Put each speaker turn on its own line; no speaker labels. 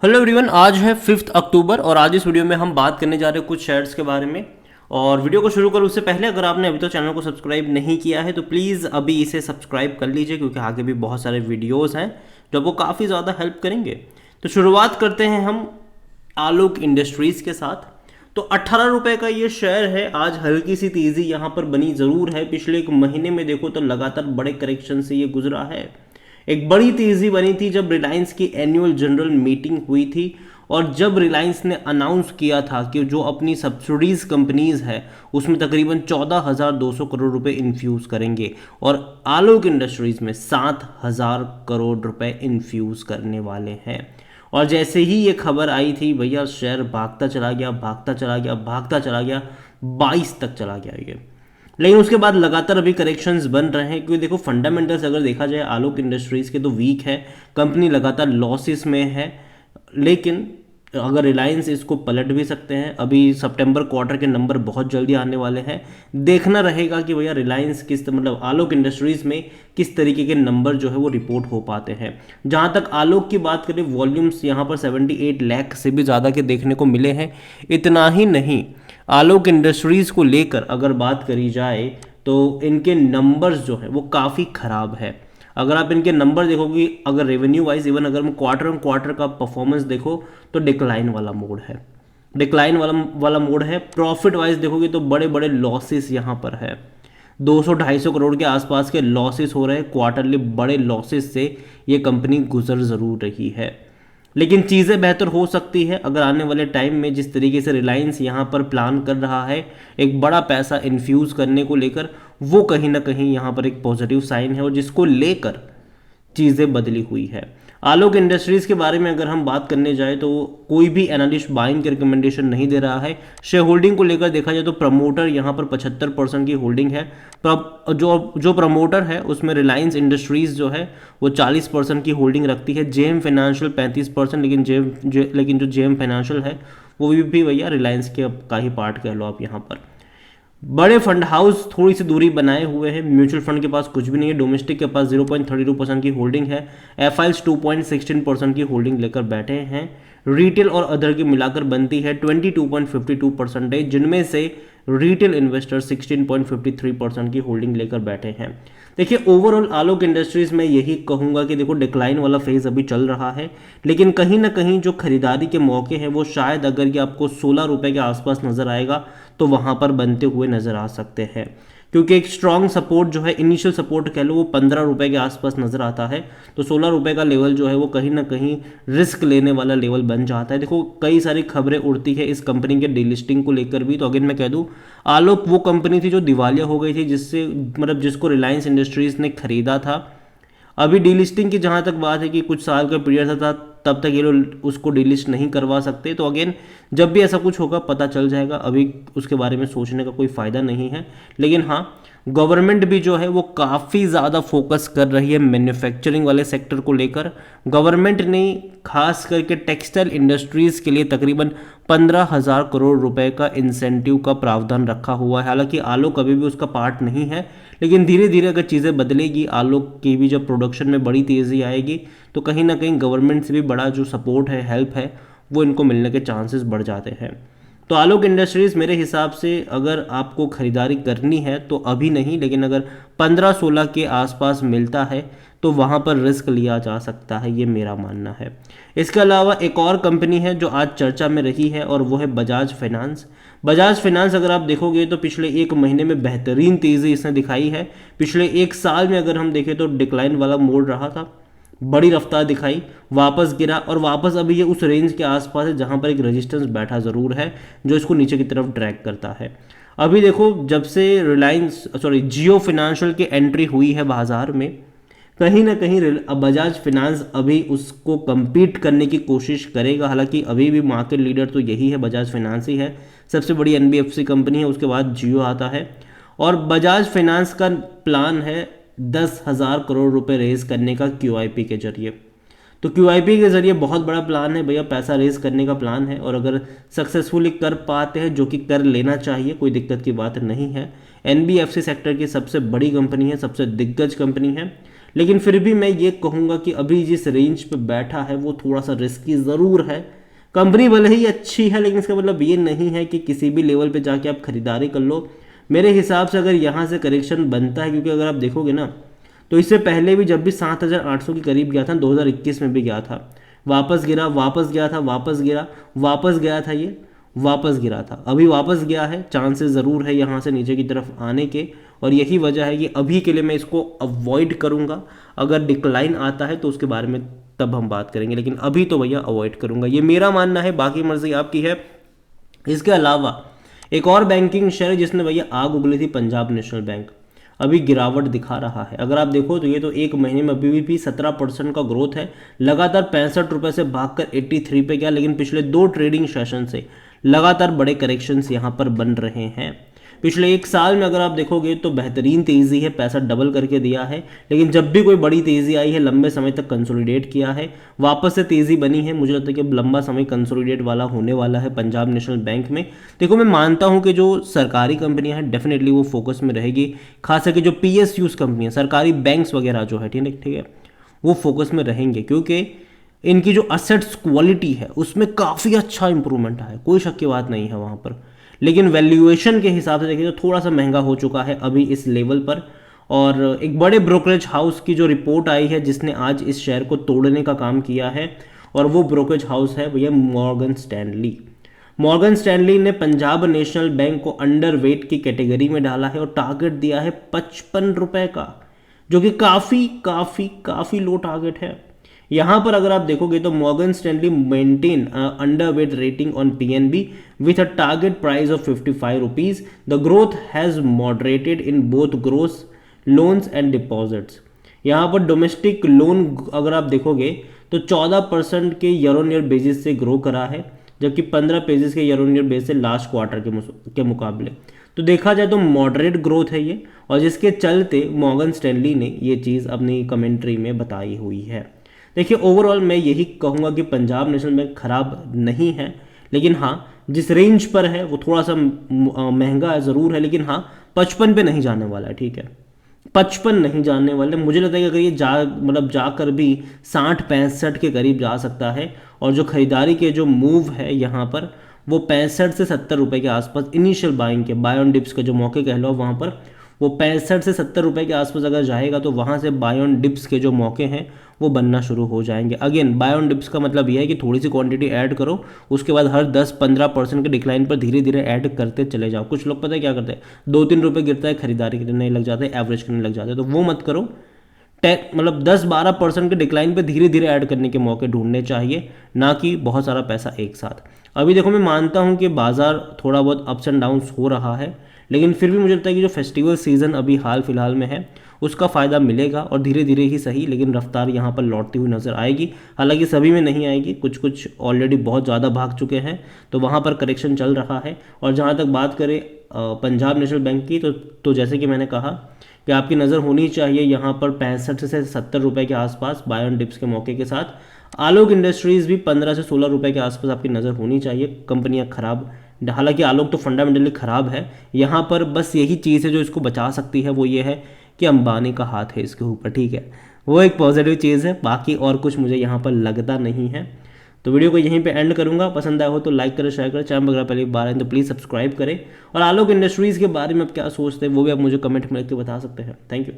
Hello everyone, आज है 5 अक्टूबर और आज इस वीडियो में हम बात करने जा रहे हैं कुछ शेयर्स के बारे में। और वीडियो को शुरू करूँ उससे पहले अगर आपने अभी तो चैनल को सब्सक्राइब नहीं किया है तो प्लीज़ अभी इसे सब्सक्राइब कर लीजिए, क्योंकि आगे भी बहुत सारे वीडियोस हैं जो आपको काफ़ी ज़्यादा हेल्प करेंगे। तो शुरुआत करते हैं हम आलोक इंडस्ट्रीज़ के साथ। तो 18 रुपये का ये शेयर है। आज हल्की सी तेज़ी यहाँ पर बनी ज़रूर है। पिछले एक महीने में देखो तो लगातार बड़े करेक्शन से ये गुजरा है। एक बड़ी तेज़ी बनी थी जब रिलायंस की एनुअल जनरल मीटिंग हुई थी और जब रिलायंस ने अनाउंस किया था कि जो अपनी सब्सिडीज कंपनीज है उसमें तकरीबन 14,200 करोड़ रुपए इन्फ्यूज़ करेंगे और आलोक इंडस्ट्रीज में 7,000 करोड़ रुपए इन्फ्यूज़ करने वाले हैं। और जैसे ही ये खबर आई थी भैया, शेयर भागता चला गया, भागता चला गया, भागता चला गया, 22 तक चला गया ये। लेकिन उसके बाद लगातार अभी करेक्शंस बन रहे हैं, क्योंकि देखो फंडामेंटल्स अगर देखा जाए आलोक इंडस्ट्रीज़ के तो वीक है, कंपनी लगातार लॉसेस में है। लेकिन अगर रिलायंस इसको पलट भी सकते हैं। अभी सितंबर क्वार्टर के नंबर बहुत जल्दी आने वाले हैं। देखना रहेगा कि भैया रिलायंस मतलब आलोक इंडस्ट्रीज़ में किस तरीके के नंबर जो है वो रिपोर्ट हो पाते हैं। जहाँ तक आलोक की बात करें, वॉल्यूम्स यहाँ पर 78 लाख से भी ज़्यादा के देखने को मिले हैं। इतना ही नहीं, आलोक इंडस्ट्रीज़ को लेकर अगर बात करी जाए तो इनके नंबर्स जो है वो काफ़ी ख़राब है। अगर आप इनके नंबर देखोगे, अगर रेवेन्यू वाइज इवन अगर हम क्वार्टर ऑन क्वार्टर का परफॉर्मेंस देखो तो डिक्लाइन वाला मोड है, डिक्लाइन वाला मोड है। प्रॉफिट वाइज देखोगे तो बड़े बड़े लॉसेस यहाँ पर है। 200-250 करोड़ के आसपास के लॉसेस हो रहे हैं क्वार्टरली। बड़े लॉसेस से ये कंपनी गुजर ज़रूर रही है, लेकिन चीज़ें बेहतर हो सकती है अगर आने वाले टाइम में जिस तरीके से रिलायंस यहाँ पर प्लान कर रहा है एक बड़ा पैसा इन्फ्यूज़ करने को लेकर, वो कहीं ना कहीं यहाँ पर एक पॉजिटिव साइन है और जिसको लेकर चीज़ें बदली हुई है। आलोक इंडस्ट्रीज़ के बारे में अगर हम बात करने जाए तो कोई भी एनालिस्ट बाइंग की रिकमेंडेशन नहीं दे रहा है। शेयर होल्डिंग को लेकर देखा जाए तो प्रमोटर यहाँ पर 75% की होल्डिंग है। जो प्रमोटर है उसमें रिलायंस इंडस्ट्रीज़ जो है वो 40% की होल्डिंग रखती है। जेएम फाइनेंशियल 35%, लेकिन जो जेएम फाइनेंशियल है वो भी भैया रिलायंस के का ही पार्ट कह लो आप यहाँ पर। बड़े फंड हाउस थोड़ी सी दूरी बनाए हुए हैं। म्यूचुअल फंड के पास कुछ भी नहीं है। डोमेस्टिक के पास 0.32% की होल्डिंग है। एफआईएल्स 2.16% की होल्डिंग लेकर बैठे हैं। रिटेल और अदर की मिलाकर बनती है 22.52%, जिनमें से रिटेल इन्वेस्टर 16.53% की होल्डिंग लेकर बैठे हैं। देखिए ओवरऑल आलोक इंडस्ट्रीज में यही कहूँगा कि देखो डिक्लाइन वाला फेज अभी चल रहा है, लेकिन कहीं ना कहीं जो खरीदारी के मौके हैं वो शायद अगर कि आपको 16 रुपये के आसपास नज़र आएगा तो वहाँ पर बनते हुए नज़र आ सकते हैं, क्योंकि एक स्ट्रॉन्ग सपोर्ट जो है, इनिशियल सपोर्ट कह लो, वो 15 रुपये के आसपास नज़र आता है। तो 16 रुपये का लेवल जो है वो कहीं ना कहीं रिस्क लेने वाला लेवल बन जाता है। देखो कई सारी खबरें उड़ती है इस कंपनी के डीलिस्टिंग को लेकर भी। तो अगेन मैं कह दूँ, आलोक वो कंपनी थी जो दिवालिया हो गई थी, जिसको रिलायंस इंडस्ट्रीज़ ने खरीदा था। अभी डीलिस्टिंग की जहाँ तक बात है कि कुछ साल का पीरियड था, तब तक ये लोग उसको डिलिस्ट नहीं करवा सकते। तो अगेन जब भी ऐसा कुछ होगा पता चल जाएगा, अभी उसके बारे में सोचने का कोई फ़ायदा नहीं है। लेकिन हाँ, गवर्नमेंट भी जो है वो काफ़ी ज़्यादा फोकस कर रही है मैन्युफैक्चरिंग वाले सेक्टर को लेकर। गवर्नमेंट ने खास करके टेक्सटाइल इंडस्ट्रीज़ के लिए तकरीबन 15,000 करोड़ रुपए का इंसेंटिव का प्रावधान रखा हुआ है। हालांकि आलोक अभी भी उसका पार्ट नहीं है, लेकिन धीरे धीरे अगर चीज़ें बदलेगी, आलोक की भी जब प्रोडक्शन में बड़ी तेज़ी आएगी तो कहीं ना कहीं गवर्नमेंट से भी बड़ा जो सपोर्ट है, हेल्प है, वो इनको मिलने के चांसेस बढ़ जाते हैं। तो आलोक इंडस्ट्रीज़ मेरे हिसाब से अगर आपको ख़रीदारी करनी है तो अभी नहीं, लेकिन अगर 15-16 के आसपास मिलता है तो वहाँ पर रिस्क लिया जा सकता है, ये मेरा मानना है। इसके अलावा एक और कंपनी है जो आज चर्चा में रही है और वो है बजाज फाइनेंस। बजाज फाइनेंस अगर आप देखोगे तो पिछले एक महीने में बेहतरीन तेज़ी इसने दिखाई है। पिछले एक साल में अगर हम देखें तो डिक्लाइन वाला मोड रहा था, बड़ी रफ्तार दिखाई, वापस गिरा और वापस अभी ये उस रेंज के आसपास है जहां पर एक रेजिस्टेंस बैठा ज़रूर है जो इसको नीचे की तरफ ड्रैग करता है। अभी देखो जब से जियो फाइनेंशियल की एंट्री हुई है बाजार में, कहीं ना कहीं बजाज फाइनेंस अभी उसको compete करने की कोशिश करेगा। हालांकि अभी भी मार्केट लीडर तो यही है, बजाज फाइनेंस ही है, सबसे बड़ी एनबीएफसी कंपनी है, उसके बाद जियो आता है। और बजाज फाइनेंस का प्लान है 10,000 करोड़ रुपए रेज करने का क्यूआईपी के जरिए। तो क्यूआईपी के जरिए बहुत बड़ा प्लान है भैया, पैसा रेज करने का प्लान है। और अगर सक्सेसफुली कर पाते हैं, जो कि कर लेना चाहिए, कोई दिक्कत की बात नहीं है। एनबीएफसी सेक्टर की सबसे बड़ी कंपनी है, सबसे दिग्गज कंपनी है। लेकिन फिर भी मैं ये कहूँगा कि अभी जिस रेंज पे बैठा है वो थोड़ा सा रिस्की ज़रूर है। कंपनी भले ही अच्छी है, लेकिन इसका मतलब ये नहीं है कि किसी भी लेवल पे जाके आप खरीदारी कर लो। मेरे हिसाब से अगर यहाँ से करेक्शन बनता है, क्योंकि अगर आप देखोगे ना तो इससे पहले भी जब भी 7,800 के करीब गया था, 2021 में भी गया था, वापस गिरा, वापस गया था, वापस गिरा, वापस गया था, ये वापस गिरा था, अभी वापस गया है। चांसेस ज़रूर है यहाँ से नीचे की तरफ आने के, और यही वजह है कि अभी के लिए मैं इसको अवॉइड करूँगा। अगर डिक्लाइन आता है तो उसके बारे में तब हम बात करेंगे, लेकिन अभी तो भैया अवॉइड करूँगा, ये मेरा मानना है, बाकी मर्जी आपकी है। इसके अलावा एक और बैंकिंग शेयर जिसने भैया आग उगली थी, पंजाब नेशनल बैंक, अभी गिरावट दिखा रहा है। अगर आप देखो तो ये तो एक महीने में अभी भी 17% का ग्रोथ है, लगातार 65 रुपये से भागकर 83 पे गया, लेकिन पिछले 2 ट्रेडिंग सेशन से लगातार बड़े करेक्शंस यहाँ पर बन रहे हैं। पिछले 1 साल में अगर आप देखोगे तो बेहतरीन तेज़ी है, पैसा डबल करके दिया है, लेकिन जब भी कोई बड़ी तेज़ी आई है लंबे समय तक कंसोलिडेट किया है, वापस से तेज़ी बनी है। मुझे लगता है कि अब लंबा समय कंसोलिडेट वाला होने वाला है पंजाब नेशनल बैंक में। देखो, मैं मानता हूं कि जो सरकारी कंपनियां हैं डेफिनेटली वो फोकस में रहेगी, खास करके जो PSUs कंपनियां, सरकारी बैंक्स वगैरह जो है, ठीक है, वो फोकस में रहेंगे, क्योंकि इनकी जो असेट्स क्वालिटी है उसमें काफ़ी अच्छा इंप्रूवमेंट है, कोई शक की बात नहीं है वहाँ पर। लेकिन वैल्यूएशन के हिसाब से देखिए तो थोड़ा सा महंगा हो चुका है अभी इस लेवल पर। और एक बड़े ब्रोकरेज हाउस की जो रिपोर्ट आई है जिसने आज इस शेयर को तोड़ने का काम किया है, और वो ब्रोकरेज हाउस है भैया मॉर्गन स्टैनली। मॉर्गन स्टैनली ने पंजाब नेशनल बैंक को अंडर वेट की कैटेगरी में डाला है और टारगेट दिया है 55 रुपए का, जो कि काफ़ी काफ़ी काफ़ी लो टारगेट है। यहाँ पर अगर आप देखोगे तो Morgan Stanley maintain underweight rating on PNB with a target price of 55 rupees. The growth has moderated in both gross loans and deposits. यहाँ पर डोमेस्टिक लोन अगर आप देखोगे तो 14% के ईयर ऑन ईयर बेसिस से ग्रो करा है, जबकि 15% के ईयर ऑन ईयर बेसिस से लास्ट क्वार्टर के मुकाबले। तो देखा जाए तो मॉडरेट ग्रोथ है ये, और जिसके चलते मॉर्गन स्टैनली ने ये चीज़ अपनी कमेंट्री में बताई हुई है। देखिए, ओवरऑल मैं यही कहूँगा कि पंजाब नेशनल बैंक खराब नहीं है, लेकिन हाँ जिस रेंज पर है वो थोड़ा सा महंगा ज़रूर है, लेकिन हाँ 55 पे नहीं जाने वाला है, ठीक है, 55 नहीं जाने वाले। मुझे लगता है कि अगर ये जाकर भी 60-65 के करीब जा सकता है, और जो खरीदारी के जो मूव है यहाँ पर वो 65 से 70 रुपये के आसपास इनिशियल बाइंग के, बाय ऑन डिप्स के जो मौके कह लो वहाँ पर, वो 65 से 70 रुपये के आसपास अगर जाएगा तो वहाँ से बाय ऑन डिप्स के जो मौके हैं वो बनना शुरू हो जाएंगे। अगेन बाय ऑन डिप्स का मतलब यह है कि थोड़ी सी क्वांटिटी ऐड करो, उसके बाद हर 10-15% के डिक्लाइन पर धीरे धीरे ऐड करते चले जाओ। कुछ लोग पता है क्या करते हैं, 2-3 रुपये गिरता है खरीदारी करने लग जाते हैं, एवरेज करने लग जाते हैं, तो वो मत करो। 10-12% के डिक्लाइन पे धीरे धीरे ऐड करने के मौके ढूंढने चाहिए, ना कि बहुत सारा पैसा एक साथ। अभी देखो, मैं मानता हूँ कि बाजार थोड़ा बहुत अप्स एंड डाउन्स हो रहा है, लेकिन फिर भी मुझे लगता है कि जो फेस्टिवल सीज़न अभी हाल फिलहाल में है उसका फ़ायदा मिलेगा, और धीरे धीरे ही सही लेकिन रफ्तार यहाँ पर लौटती हुई नज़र आएगी। हालांकि सभी में नहीं आएगी, कुछ कुछ ऑलरेडी बहुत ज़्यादा भाग चुके हैं, तो वहाँ पर करेक्शन चल रहा है। और जहाँ तक बात करें पंजाब नेशनल बैंक की, तो जैसे कि मैंने कहा कि आपकी नज़र होनी चाहिए यहाँ पर 65 से 70 रुपये के आसपास बाय ऑन डिप्स के मौके के साथ। आलोक इंडस्ट्रीज़ भी 15 से 16 रुपये के आसपास आपकी नज़र होनी चाहिए। कंपनियाँ खराब, हालांकि आलोक तो फंडामेंटली ख़राब है, यहाँ पर बस यही चीज़ है जो इसको बचा सकती है, वो ये है कि अंबानी का हाथ है इसके ऊपर, ठीक है, वो एक पॉजिटिव चीज़ है, बाकी और कुछ मुझे यहाँ पर लगता नहीं है। तो वीडियो को यहीं पे एंड करूंगा। पसंद आया हो तो लाइक करें, शेयर करें, चैनल वगैरह पहले बार आए तो प्लीज़ सब्सक्राइब करें, और आलोक इंडस्ट्रीज़ के बारे में आप क्या सोचते हैं वो भी आप मुझे कमेंट में लिख के बता सकते हैं। Thank you.